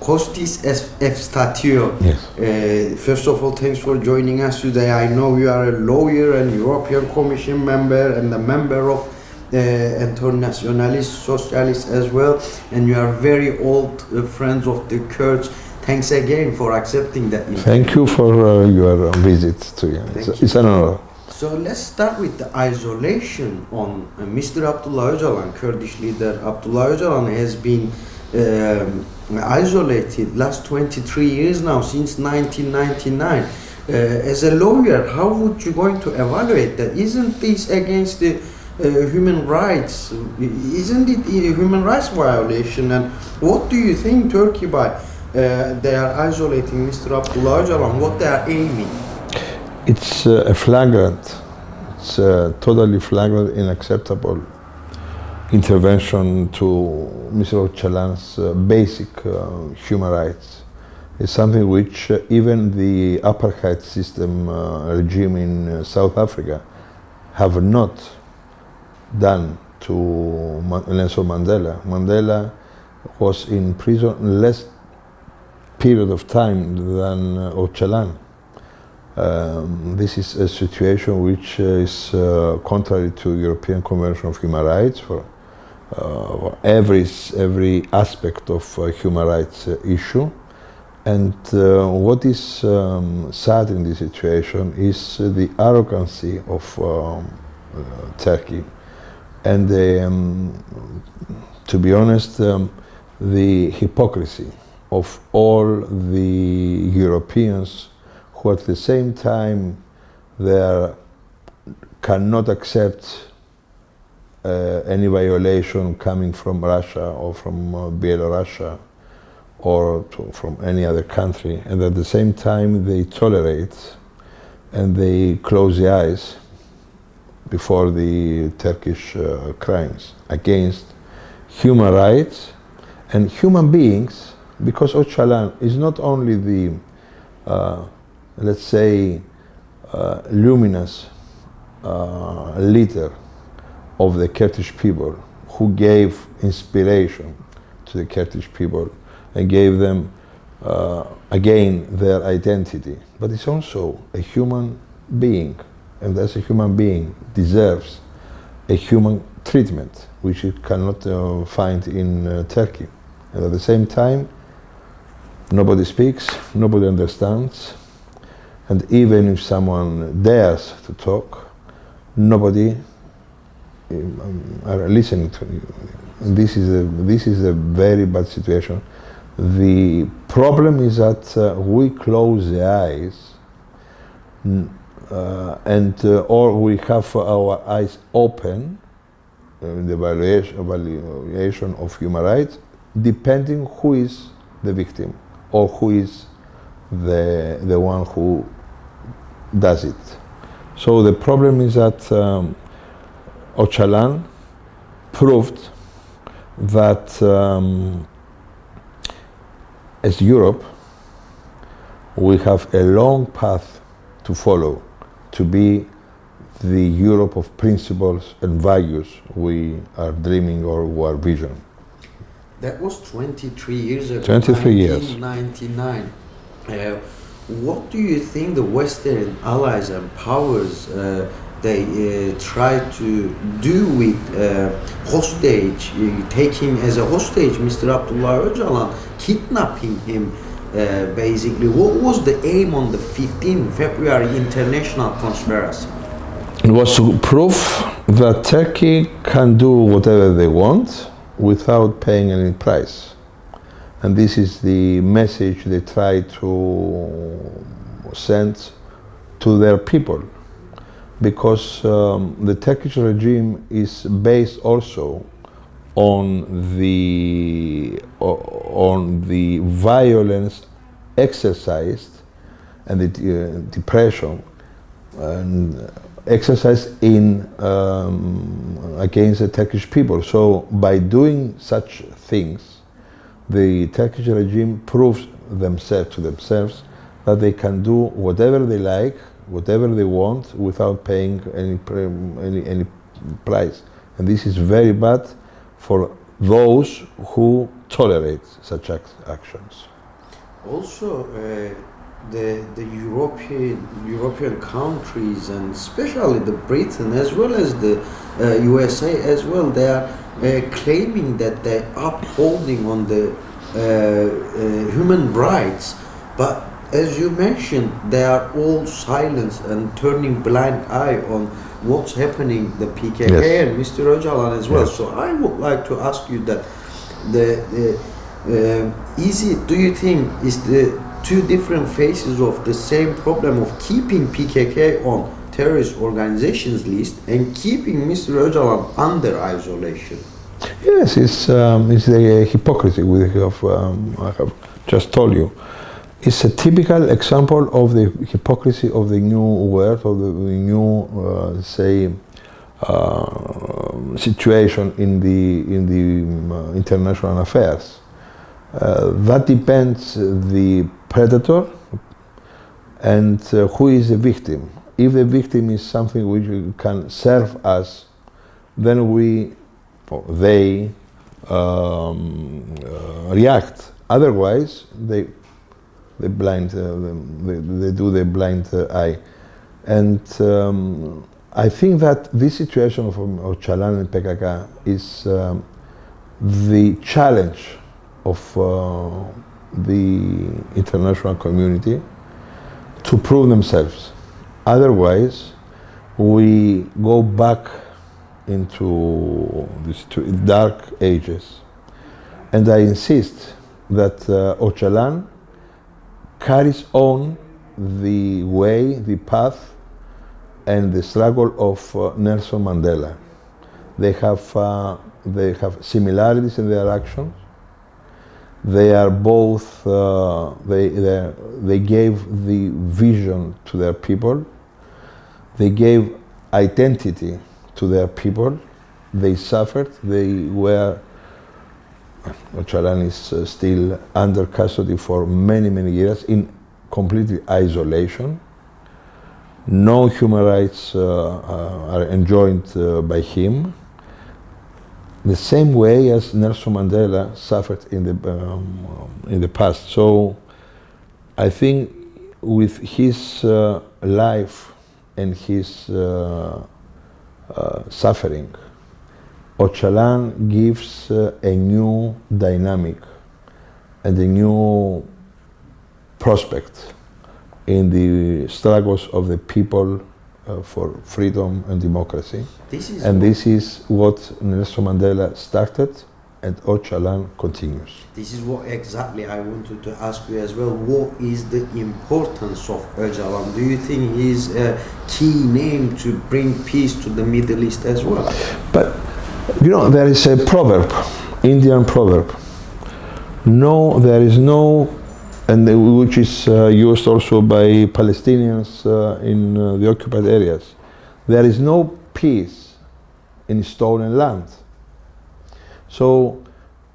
Kostis Efstathiou. Yes. First of all, thanks for joining us today. I know you are a lawyer and European Commission member and a member of Internationalist Socialist as well, and you are very old friends of the Kurds. Thanks again for accepting that interview. Thank you for your visit to you. It's an honor. So let's start with the isolation on Mr. Abdullah Öcalan. Kurdish leader Abdullah Öcalan has been isolated last 23 years now, since 1999. As a lawyer, how would you going to evaluate that? Isn't this against the human rights? Isn't it a human rights violation? And what do you think Turkey by they are isolating Mr. Abdullah Öcalan, what they are aiming? It's a flagrant, it's a totally flagrant, unacceptable intervention to Mr. Öcalan's basic human rights. It's something which even the apartheid system regime in South Africa have not done to Nelson Mandela. Mandela was in prison less period of time than Öcalan. This is a situation which is contrary to European Convention of Human Rights for every aspect of human rights issue. And what is sad in this situation is the arrogancy of Turkey. And to be honest, the hypocrisy of all the Europeans who at the same time they cannot accept any violation coming from Russia or from Belarus or from any other country, and at the same time they tolerate and they close the eyes before the Turkish crimes against human rights and human beings, because Öcalan is not only the, let's say, luminous leader of the Kurdish people who gave inspiration to the Kurdish people and gave them again their identity, but it's also a human being, and as a human being deserves a human treatment which it cannot find in Turkey. And at the same time, nobody speaks, nobody understands, and even if someone dares to talk, nobody are listening to you. And this is a very bad situation. The problem is that we close the eyes or we have our eyes open in the evaluation of human rights, depending who is the victim or who is the one who does it. So the problem is that Öcalan proved that as Europe, we have a long path to follow to be the Europe of principles and values we are dreaming or our vision. That was 23 years ago. 23 years. 1999. What do you think the Western allies and powers they try to do with hostage, taking as a hostage Mr. Abdullah Öcalan, kidnapping him basically? What was the aim on the 15th February international conspiracy? It was to prove that Turkey can do whatever they want without paying any price. And this is the message they try to send to their people, because the Turkish regime is based also on the violence exercised and the depression and exercised in against the Turkish people. So by doing such things, the Turkish regime proves to themselves that they can do whatever they like, whatever they want, without paying any price. And this is very bad for those who tolerate such actions. Also, the European countries, and especially the Britain as well as the USA as well, they are claiming that they're upholding on the human rights, but as you mentioned, they are all silent and turning blind eye on what's happening, the PKK Yes. and Mr. Öcalan as well. Yes. So I would like to ask you that do you think is the two different faces of the same problem of keeping PKK on terrorist organizations list and keeping Mr. Öcalan under isolation? Yes, it's the hypocrisy I have just told you. It's a typical example of the hypocrisy of the new world, of the new, situation in the international affairs. That depends the predator and who is the victim. If the victim is something which can serve us, then they react. Otherwise, they do the blind eye. And I think that this situation of Ocalan and PKK is the challenge of the international community to prove themselves. Otherwise, we go back into these dark ages. And I insist that Ocalan carries on the way, the path, and the struggle of Nelson Mandela. They have similarities in their actions. They are both. They gave the vision to their people. They gave identity to their people. They suffered. They were. Ocalan is still under custody for many, many years in complete isolation. No human rights are enjoyed by him. The same way as Nelson Mandela suffered in the past. So I think with his life and his suffering, Ocalan gives a new dynamic and a new prospect in the struggles of the people for freedom and democracy. This is what Nelson Mandela started, and Ocalan continues. This is what exactly I wanted to ask you as well. What is the importance of Öcalan? Do you think he's a key name to bring peace to the Middle East as well? But you know, there is a proverb, Indian proverb. No, there is no, and which is used also by Palestinians in the occupied areas. There is no peace in stolen land. So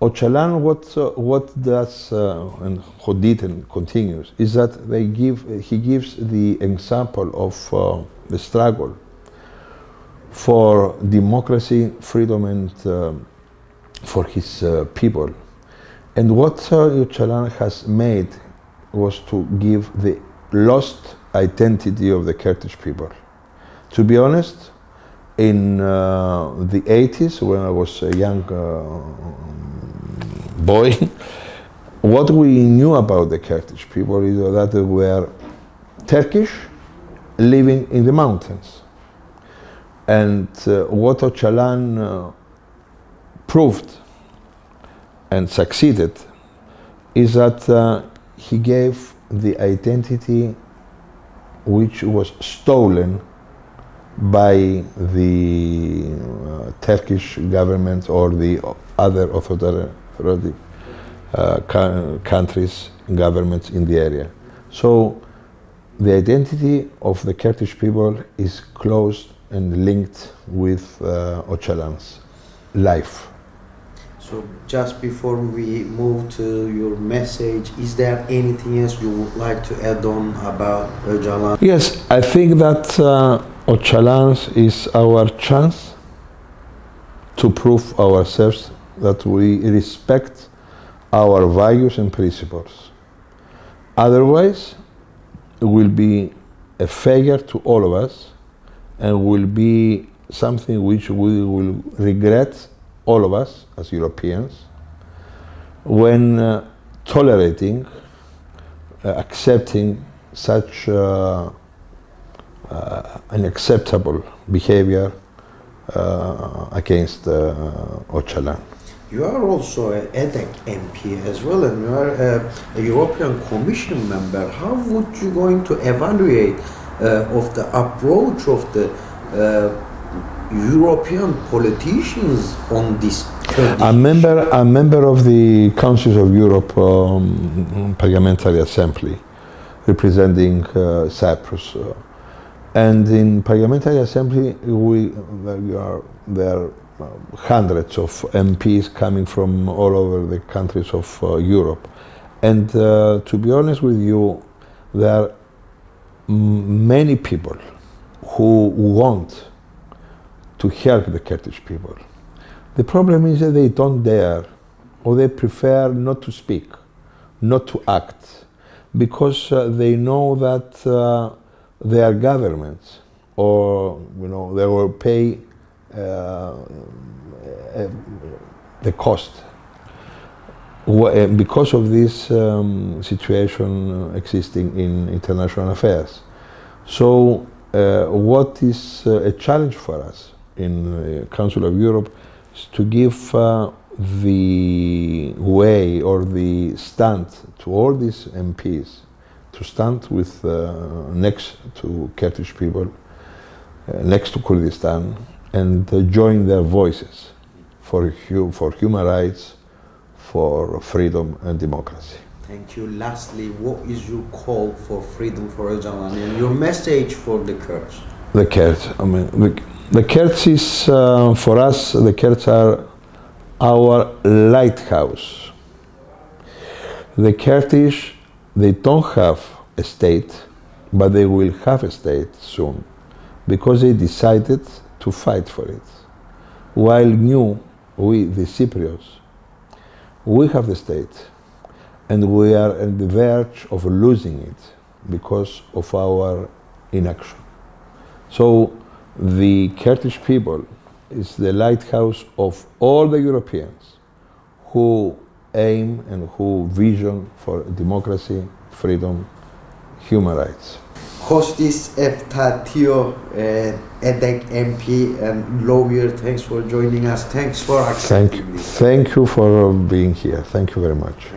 Ocalan, what does and what did and continues is that he gives the example of the struggle for democracy, freedom, and for his people. And what Ocalan has made was to give the lost identity of the Kurdish people. To be honest, in the 80s, when I was a young boy, what we knew about the Kurdish people is that they were Turkish living in the mountains. And what Ocalan proved and succeeded is that he gave the identity which was stolen by the Turkish government or the other authoritarian countries, governments in the area. So the identity of the Kurdish people is close and linked with Ocalan's life. So just before we move to your message, is there anything else you would like to add on about Öcalan? Yes, I think that Ocalan is our chance to prove ourselves that we respect our values and principles. Otherwise, it will be a failure to all of us and will be something which we will regret, all of us as Europeans, when tolerating, accepting such unacceptable behavior against Ocalan. You are also an EDEC MP as well, and you are a European Commission member. How would you going to evaluate of the approach of the European politicians on this? I'm member of the Council of Europe Parliamentary Assembly, representing Cyprus. And in Parliamentary Assembly, there are hundreds of MPs coming from all over the countries of Europe. And to be honest with you, there are many people who want to help the Kurdish people. The problem is that they don't dare, or they prefer not to speak, not to act, because they know that their governments, or they will pay the cost because of this situation existing in international affairs. So what is a challenge for us in the Council of Europe is to give the way or the stand to all these MPs, to stand with next to Kurdish people, next to Kurdistan, and join their voices for human rights, for freedom and democracy. Thank you. Lastly, what is your call for freedom for Ocalan and your message for the Kurds? The Kurds, the Kurds is, for us, the Kurds are our lighthouse. The Kurdish, they don't have a state, but they will have a state soon, because they decided to fight for it. While we, the Cypriots, we have the state, and we are on the verge of losing it because of our inaction. So the Kurdish people is the lighthouse of all the Europeans who aim and who vision for democracy, freedom, human rights. Kostis Efstathiou, EDEC MP and lawyer, thanks for joining us. Thanks for accepting this. Thank you for being here. Thank you very much.